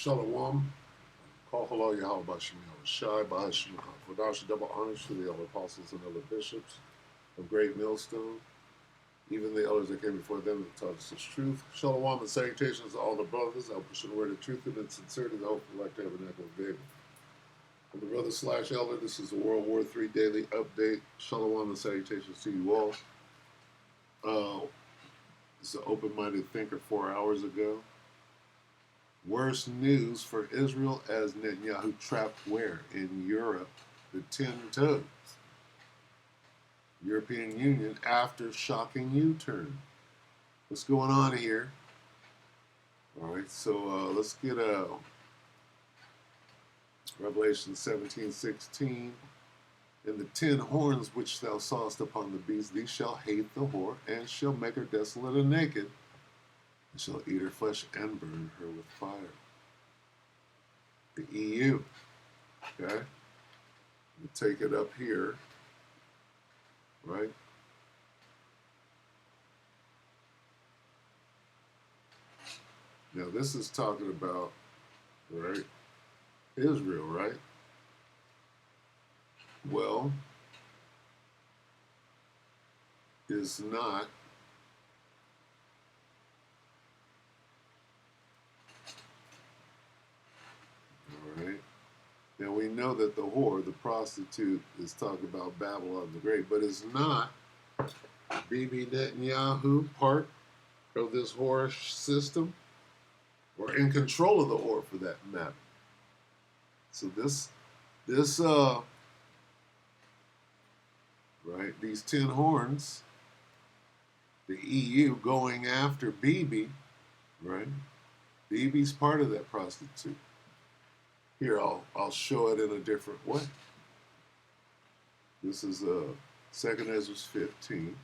Shalom. Call hello Yahweh Bashim Shai Bahashim Kodash double honors to the elder apostles and elder bishops of Great Millstone, even the elders that came before them that taught us this truth. Shalom and salutations to all the brothers. I'll push the word of truth and in sincerity, the hopeful elect tabernacle of David. And the brother slash elder, this is the WW3 Daily Update. Shalom and salutations to you all. This is an open-minded thinker 4 hours ago. Worst news for Israel as Netanyahu trapped where? In Europe, the 10 toes. European Union after shocking U-turn. What's going on here? All right, so let's get Revelation 17:16. And the 10 horns which thou sawest upon the beast, these shall hate the whore, and shall make her desolate and naked, and shall eat her flesh and burn her with fire. The EU, okay? We take it up here, right? Now this is talking about, right, Israel, right? Well, is not all right. Now we know that the whore, the prostitute, is talking about Babylon the Great, but is not Bibi Netanyahu part of this whore system, or in control of the whore for that matter? So this right, these 10 horns, the EU going after Bibi, right? Bibi's part of that prostitute. Here, I'll show it in a different way. This is 2 Ezra 15.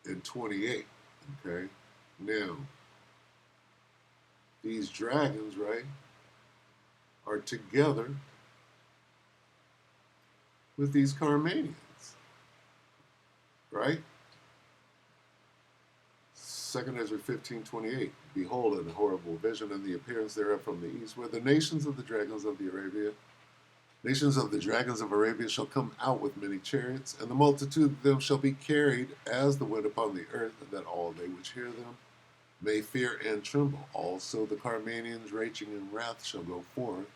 And 28, okay? Now, these dragons, right, are together with these Carmanians, right? 2 Ezra 15:28. Behold, a horrible vision, and the appearance thereof from the east, where the nations of the dragons of Arabia shall come out with many chariots, and the multitude of them shall be carried as the wind upon the earth, and that all they which hear them may fear and tremble. Also the Carmanians raging in wrath shall go forth,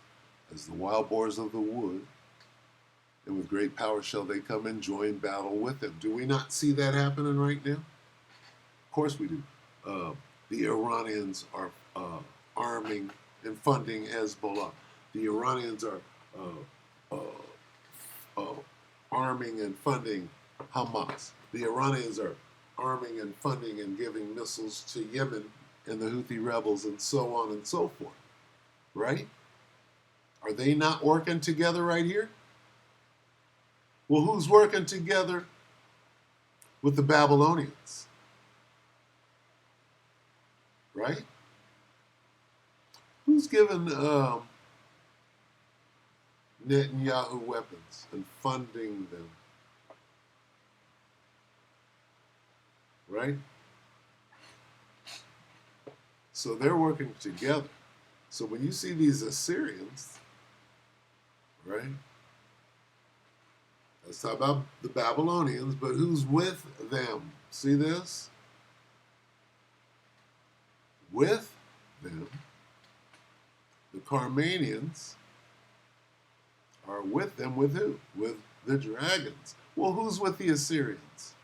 as the wild boars of the wood, and with great power shall they come and join battle with them. Do we not see that happening right now? Of course we do. The Iranians are arming and funding Hezbollah. The Iranians are arming and funding Hamas. The Iranians are arming and funding and giving missiles to Yemen and the Houthi rebels and so on and so forth. Right? Are they not working together right here? Well, who's working together with the Babylonians? Right? Who's giving Netanyahu weapons and funding them? Right? So they're working together. So when you see these Assyrians, right? Let's talk about the Babylonians, but who's with them? See this? With them, the Carmanians are with them with who? With the dragons. Well, who's with the Assyrians?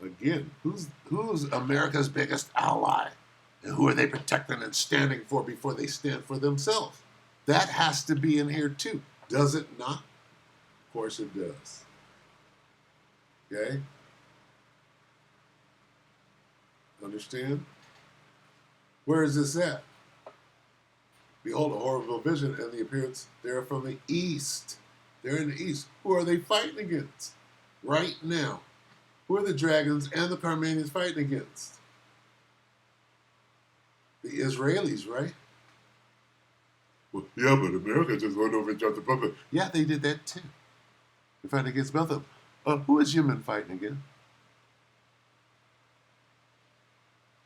Again, who's America's biggest ally? And who are they protecting and standing for before they stand for themselves? That has to be in here too. Does it not? Of course it does. Okay? Understand? Where is this at? Behold, a horrible vision, and the appearance there from the east. They're in the east. Who are they fighting against right now? Who are the dragons and the Carmanians fighting against? The Israelis, right? Well, yeah, but America just went over and jumped the puppet. Yeah, they did that too. They're fighting against both of them. Who is Yemen fighting against?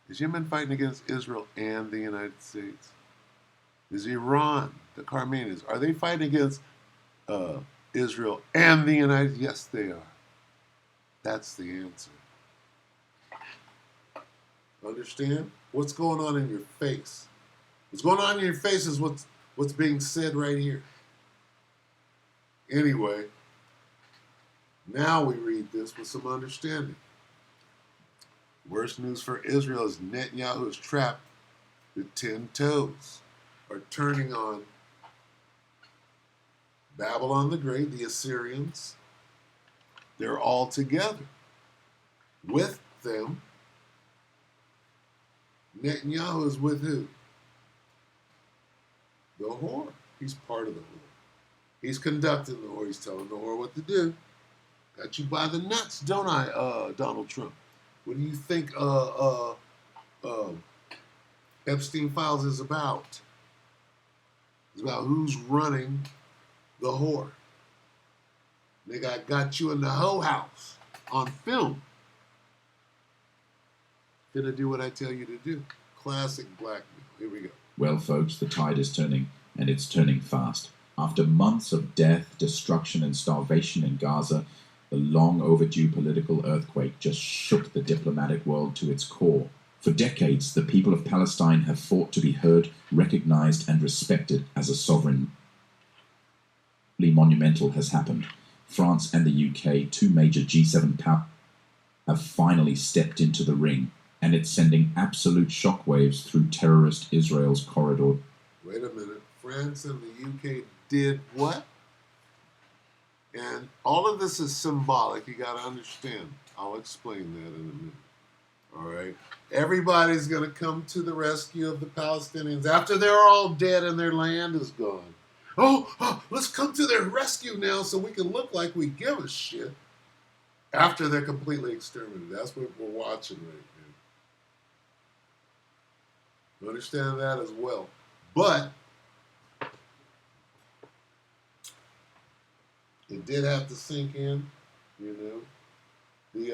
Is Yemen fighting against Israel and the United States? Is Iran, the Armenians, are they fighting against Israel and the United States? Yes, they are. That's the answer. Understand? What's going on in your face? What's going on in your face is what's being said right here. Anyway, now we read this with some understanding. Worst news for Israel is Netanyahu is trapped with 10 toes, are turning on Babylon the Great, the Assyrians. They're all together. With them, Netanyahu is with who? The whore. He's part of the whore. He's conducting the whore. He's telling the whore what to do. Got you by the nuts, don't I, Donald Trump? What do you think Epstein Files is about? It's about who's running the whore. Nigga, I got you in the hoe house on film. Gonna do what I tell you to do. Classic blackmail. Here we go. Well, folks, the tide is turning, and it's turning fast. After months of death, destruction, and starvation in Gaza, the long overdue political earthquake just shook the diplomatic world to its core. For decades, the people of Palestine have fought to be heard, recognized, and respected as a sovereign. Monumental has happened. France and the UK, two major G7 powers, have finally stepped into the ring, and it's sending absolute shockwaves through terrorist Israel's corridor. Wait a minute. France and the UK did what? And all of this is symbolic. You got to understand. I'll explain that in a minute. All right? Everybody's going to come to the rescue of the Palestinians after they're all dead and their land is gone. Oh, let's come to their rescue now so we can look like we give a shit after they're completely exterminated. That's what we're watching right now. You understand that as well. But it did have to sink in, you know. The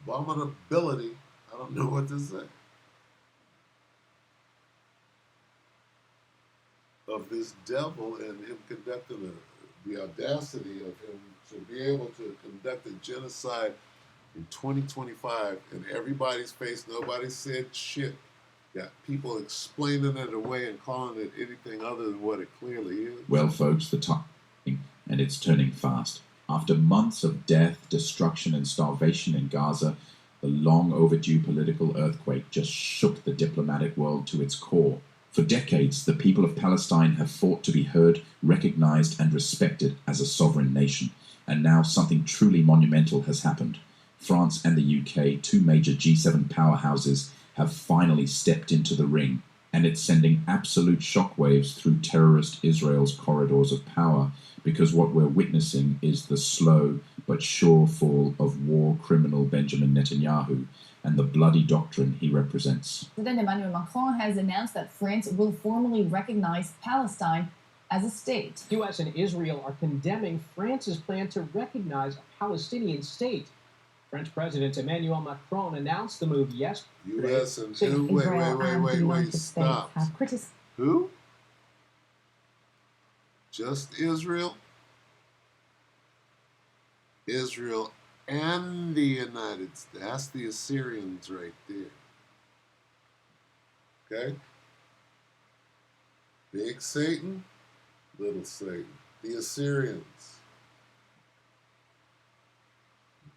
abominability, I don't know what to say, of this devil and him conducting the audacity of him to be able to conduct a genocide in 2025 in everybody's face. Nobody said shit. Got people explaining it away and calling it anything other than what it clearly is. Well, folks, the time, and it's turning fast. After months of death, destruction, and starvation in Gaza, the long overdue political earthquake just shook the diplomatic world to its core. For decades, the people of Palestine have fought to be heard, recognized, and respected as a sovereign nation. And now something truly monumental has happened. France and the UK, two major G7 powerhouses, have finally stepped into the ring, and it's sending absolute shockwaves through terrorist Israel's corridors of power, because what we're witnessing is the slow but sure fall of war criminal Benjamin Netanyahu and the bloody doctrine he represents. President Emmanuel Macron has announced that France will formally recognize Palestine as a state. U.S. and Israel are condemning France's plan to recognize a Palestinian state. French President Emmanuel Macron announced the move yesterday. U.S. and who? Wait, stop. Who? Just Israel? Israel and the United States. That's the Assyrians right there. Okay? Big Satan, little Satan. The Assyrians.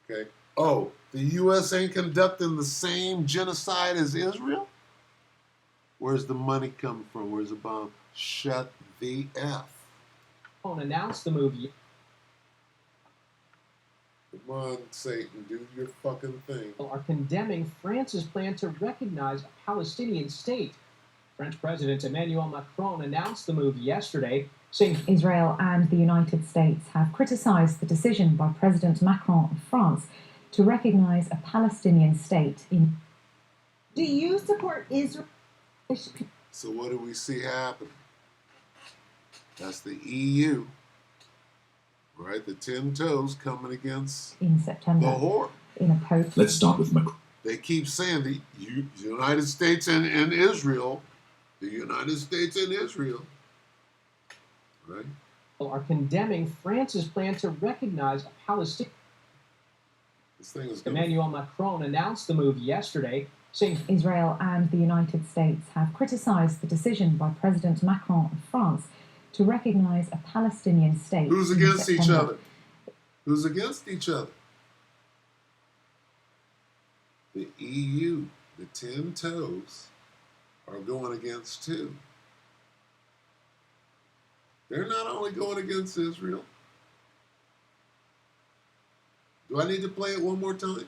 Okay? Oh, the U.S. ain't conducting the same genocide as Israel? Where's the money coming from? Where's the bomb? Shut the F. Announced the move. Come on, Satan, do your fucking thing. Are condemning France's plan to recognize a Palestinian state. French President Emmanuel Macron announced the move yesterday, saying Israel and the United States have criticized the decision by President Macron of France to recognize a Palestinian state in... Do you support Israel? So what do we see happening? That's the EU, right? The 10 toes coming against in September the whore. in a post. Let's start with Macron. They keep saying the United States and Israel, the United States and Israel, right? Are condemning France's plan to recognize a Palestinian. This thing is Emmanuel Macron announced the move yesterday, saying Israel and the United States have criticized the decision by President Macron of France to recognize a Palestinian state. Who's in against each September. other? Who's against each other? The EU, the 10 toes, are going against two. They're not only going against Israel. Do I need to play it one more time?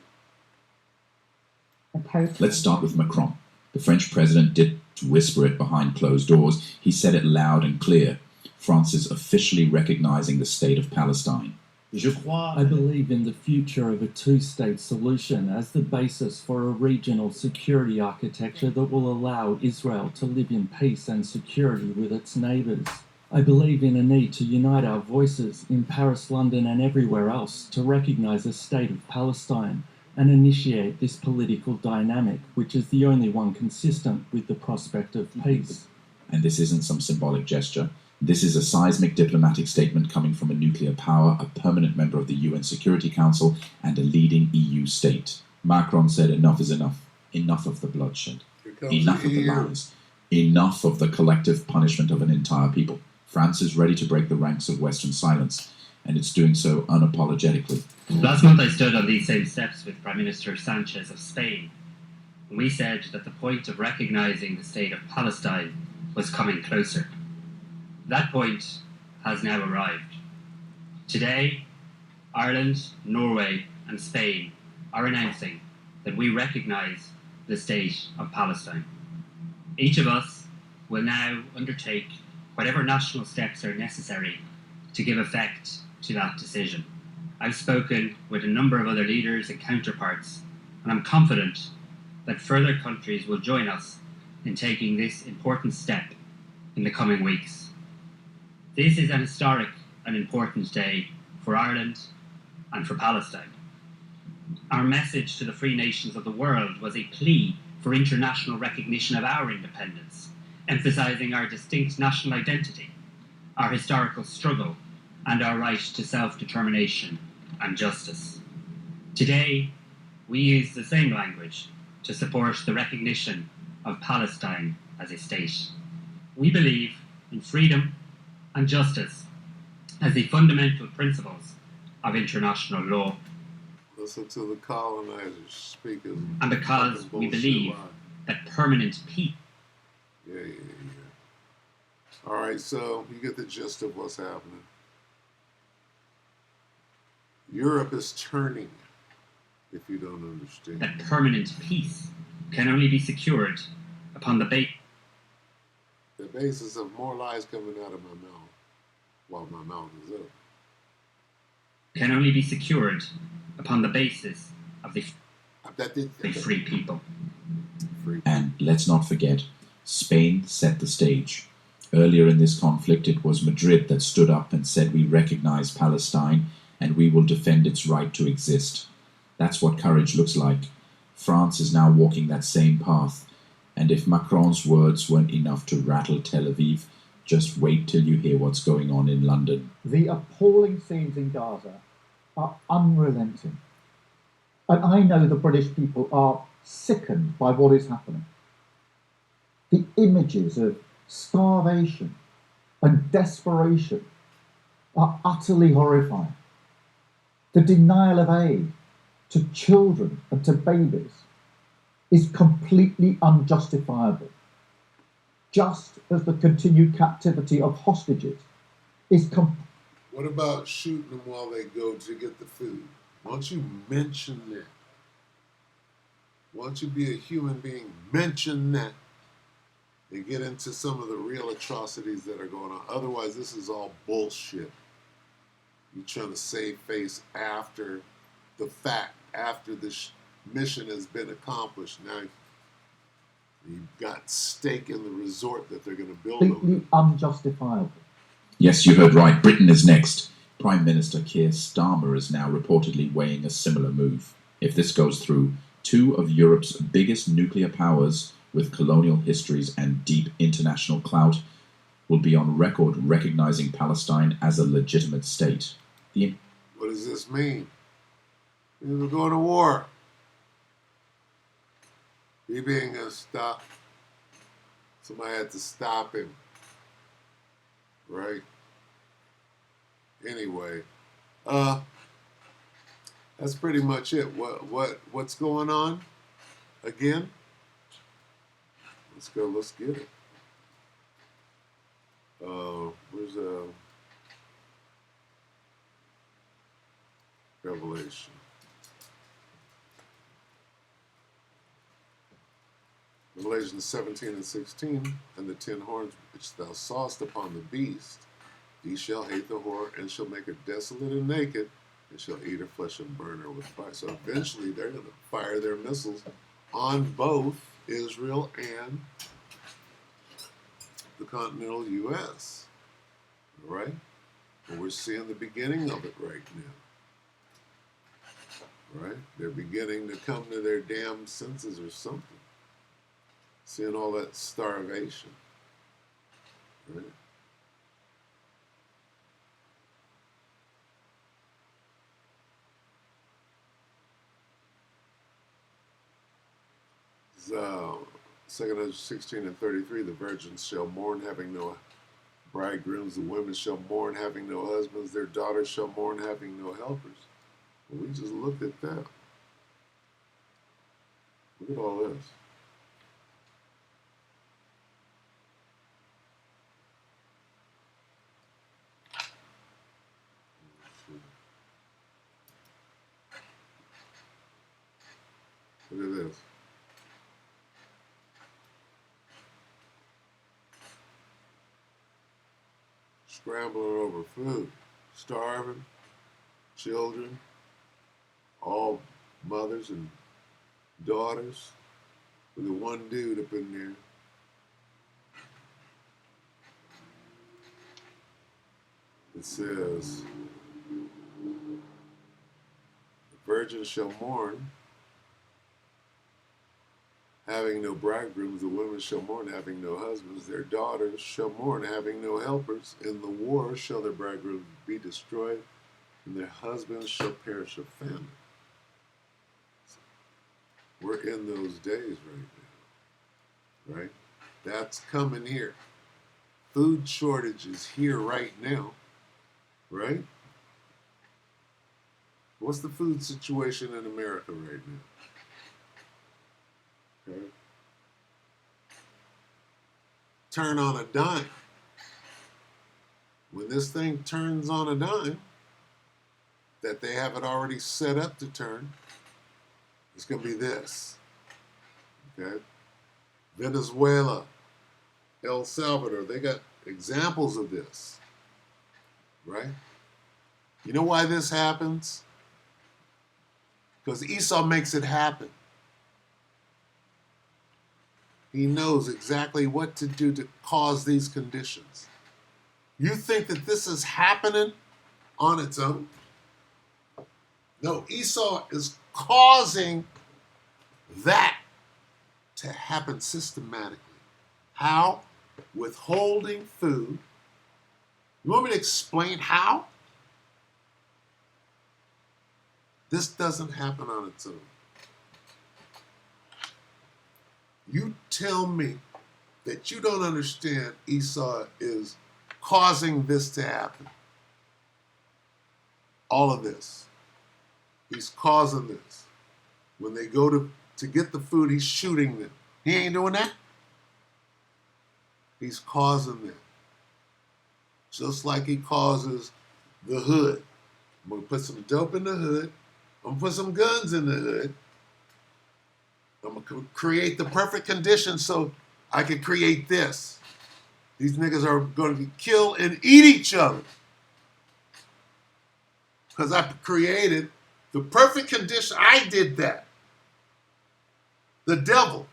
A post. Let's start with Macron. The French president did whisper it behind closed doors. He said it loud and clear. France is officially recognizing the state of Palestine. I believe in the future of a two-state solution as the basis for a regional security architecture that will allow Israel to live in peace and security with its neighbours. I believe in a need to unite our voices in Paris, London and everywhere else to recognise a state of Palestine and initiate this political dynamic, which is the only one consistent with the prospect of peace. And this isn't some symbolic gesture. This is a seismic diplomatic statement coming from a nuclear power, a permanent member of the UN Security Council, and a leading EU state. Macron said enough is enough. Enough of the bloodshed. Enough of the lies. Enough of the collective punishment of an entire people. France is ready to break the ranks of Western silence, and it's doing so unapologetically. Last month I stood on these same steps with Prime Minister Sanchez of Spain, and we said that the point of recognising the state of Palestine was coming closer. That point has now arrived. Today, Ireland, Norway and Spain are announcing that we recognise the state of Palestine. Each of us will now undertake whatever national steps are necessary to give effect to that decision. I've spoken with a number of other leaders and counterparts, and I'm confident that further countries will join us in taking this important step in the coming weeks. This is an historic and important day for Ireland and for Palestine. Our message to the free nations of the world was a plea for international recognition of our independence, emphasising our distinct national identity, our historical struggle, and our right to self-determination and justice. Today, we use the same language to support the recognition of Palestine as a state. We believe in freedom and justice as the fundamental principles of international law. Listen to the colonizers speaking. And because we believe that permanent peace. Yeah. All right, so you get the gist of what's happening. Europe is turning, if you don't understand. That permanent peace can only be secured upon the basis of more lies coming out of my mouth while my mouth is up. Can only be secured upon the basis of the free people. And let's not forget, Spain set the stage. Earlier in this conflict, it was Madrid that stood up and said we recognize Palestine and we will defend its right to exist. That's what courage looks like. France is now walking that same path. And if Macron's words weren't enough to rattle Tel Aviv, just wait till you hear what's going on in London. The appalling scenes in Gaza are unrelenting. And I know the British people are sickened by what is happening. The images of starvation and desperation are utterly horrifying. The denial of aid to children and to babies is completely unjustifiable, just as the continued captivity of hostages is What about shooting them while they go to get the food? Once you mention that, once you be a human being, mention that, they get into some of the real atrocities that are going on. Otherwise, this is all bullshit. You're trying to save face after the fact, after this mission has been accomplished. Now, you've got stake in the resort that they're going to build. Completely unjustifiable. Yes, you heard right. Britain is next. Prime Minister Keir Starmer is now reportedly weighing a similar move. If this goes through, two of Europe's biggest nuclear powers with colonial histories and deep international clout will be on record recognizing Palestine as a legitimate state. What does this mean? We're going to war. He being a stop. Somebody had to stop him. Right? Anyway, that's pretty much it. What's going on? Again? Let's go. Let's get it. Where's Revelation? Revelation 17 and 16, and the 10 horns which thou sawest upon the beast, he shall hate the whore, and shall make her desolate and naked, and shall eat her flesh and burn her with fire. So eventually they're going to fire their missiles on both Israel and the continental U.S. All right? And we're seeing the beginning of it right now. Right? They're beginning to come to their damn senses or something. Seeing all that starvation. Right? So, 2 16 and 33, the virgins shall mourn having no bridegrooms, the women shall mourn having no husbands, their daughters shall mourn having no helpers. Well, we just looked at that. Look at all this. Look at this. Scrambling over food, starving, children, all mothers and daughters, with the one dude up in there. It says, the virgins shall mourn, having no bridegrooms, the women shall mourn, having no husbands, their daughters shall mourn, having no helpers. In the war shall their bridegrooms be destroyed, and their husbands shall perish of famine. We're in those days right now, right? That's coming here. Food shortage is here right now, right? What's the food situation in America right now? Okay. Turn on a dime. When this thing turns on a dime, that they have it already set up to turn, it's going to be this. Okay? Venezuela, El Salvador, they got examples of this. Right? You know why this happens? Because Esau makes it happen. He knows exactly what to do to cause these conditions. You think that this is happening on its own? No, Esau is causing that to happen systematically. How? Withholding food. You want me to explain how? This doesn't happen on its own. You tell me that you don't understand Esau is causing this to happen. All of this. He's causing this. When they go to get the food, he's shooting them. He ain't doing that. He's causing that. Just like he causes the hood. I'm going to put some dope in the hood. I'm going to put some guns in the hood. I'm going to create the perfect conditions so I can create this. These niggas are going to kill and eat each other. Because I created the perfect condition. I did that. The devil.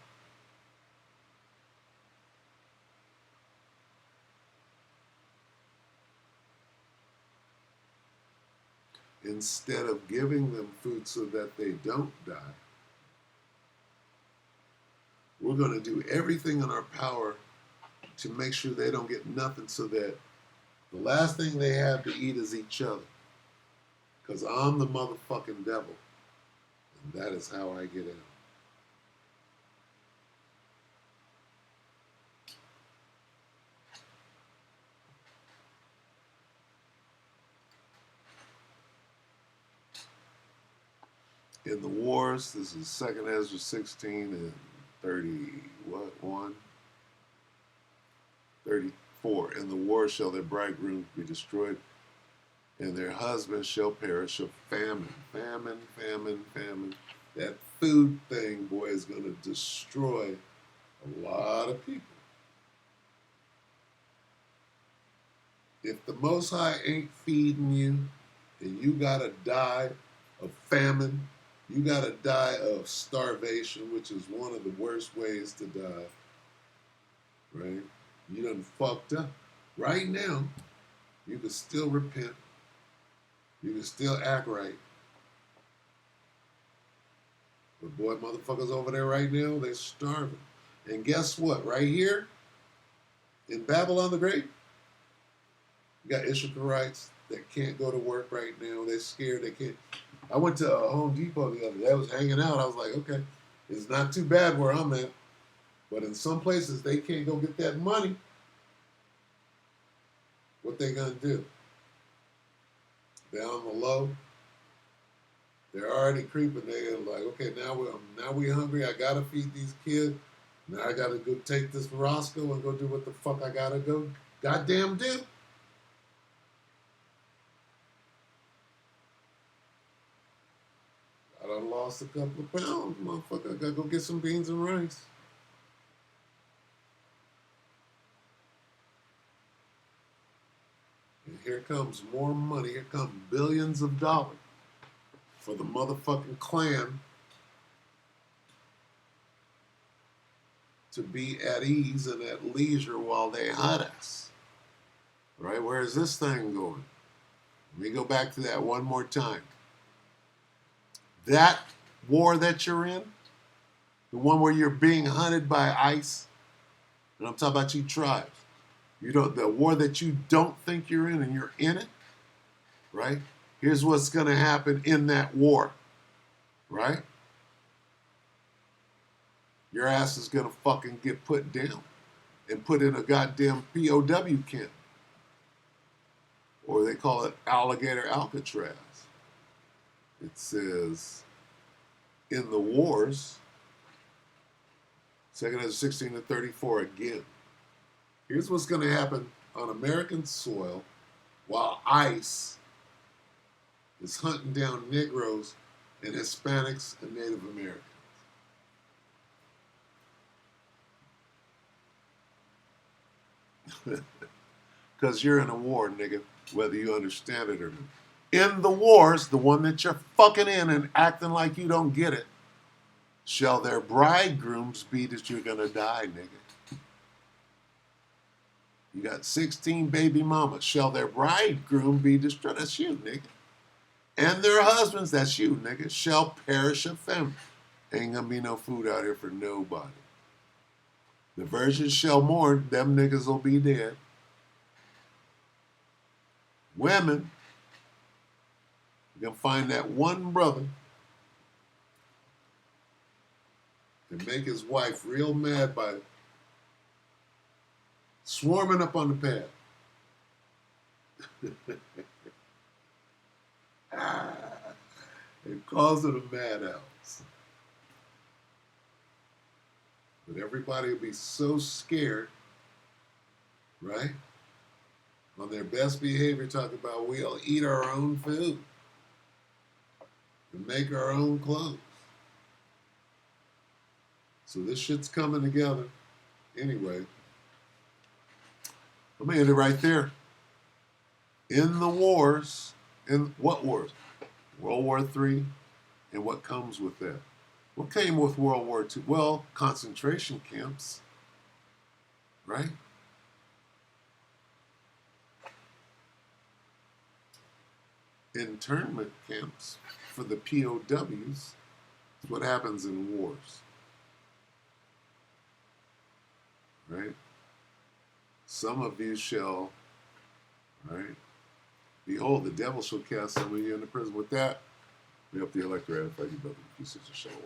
instead of giving them food so that they don't die, we're going to do everything in our power to make sure they don't get nothing, so that the last thing they have to eat is each other. Because I'm the motherfucking devil. And that is how I get out. In the wars, this is 2nd Ezra 16 and 34. In the war shall their bridegrooms be destroyed, and their husbands shall perish of famine. Famine, famine, famine. That food thing, boy, is going to destroy a lot of people. If the Most High ain't feeding you, and you got to die of famine, you got to die of starvation, which is one of the worst ways to die, right? You done fucked up. Right now, you can still repent. You can still act right. But boy, motherfuckers over there right now, they're starving. And guess what? Right here, in Babylon the Great, you got Issacharites that can't go to work right now. They're scared. They can't. I went to Home Depot the other day. I was hanging out. I was like, okay, it's not too bad where I'm at. But in some places, they can't go get that money. What they gonna do? They're on the low. They're already creeping. They're like, okay, now we hungry. I gotta feed these kids. Now I gotta go take this Roscoe and go do what the fuck I gotta go goddamn do. I done lost a couple of pounds, motherfucker. I gotta go get some beans and rice. And here comes more money. Here come billions of dollars for the motherfucking Klan to be at ease and at leisure while they hunt us. Right? Where is this thing going? Let me go back to that one more time. That war that you're in, the one where you're being hunted by ICE, and I'm talking about you tribes. The war that you don't think you're in and you're in it, right? Here's what's going to happen in that war, right? Your ass is going to fucking get put down and put in a goddamn POW camp. Or they call it alligator Alcatraz. It says, in the wars, 2nd Ezra 16 to 34 again. Here's what's going to happen on American soil while ICE is hunting down Negroes and Hispanics and Native Americans. Because you're in a war, nigga, whether you understand it or not. In the wars, the one that you're fucking in and acting like you don't get it, shall their bridegrooms be that you're gonna die, nigga. You got 16 baby mamas. Shall their bridegroom be destroyed? That's you, nigga. And their husbands, that's you, nigga, shall perish of famine. Ain't gonna be no food out here for nobody. The virgins shall mourn, them niggas will be dead. Women, you're gonna find that one brother and make his wife real mad by swarming up on the pad. And calls it a madhouse. But everybody will be so scared, right? On their best behavior, talk about we'll eat our own food and make our own clothes. So this shit's coming together. Anyway, let me end it right there. In the wars, in what wars? World War III and what comes with that. What came with World War II? Well, concentration camps, right? internment camps for the POWs is what happens in wars. Right? Some of you shall, right? Behold, the devil shall cast some of you into prison. With that, we hope the elect ratify you, brother. Peace and shalom.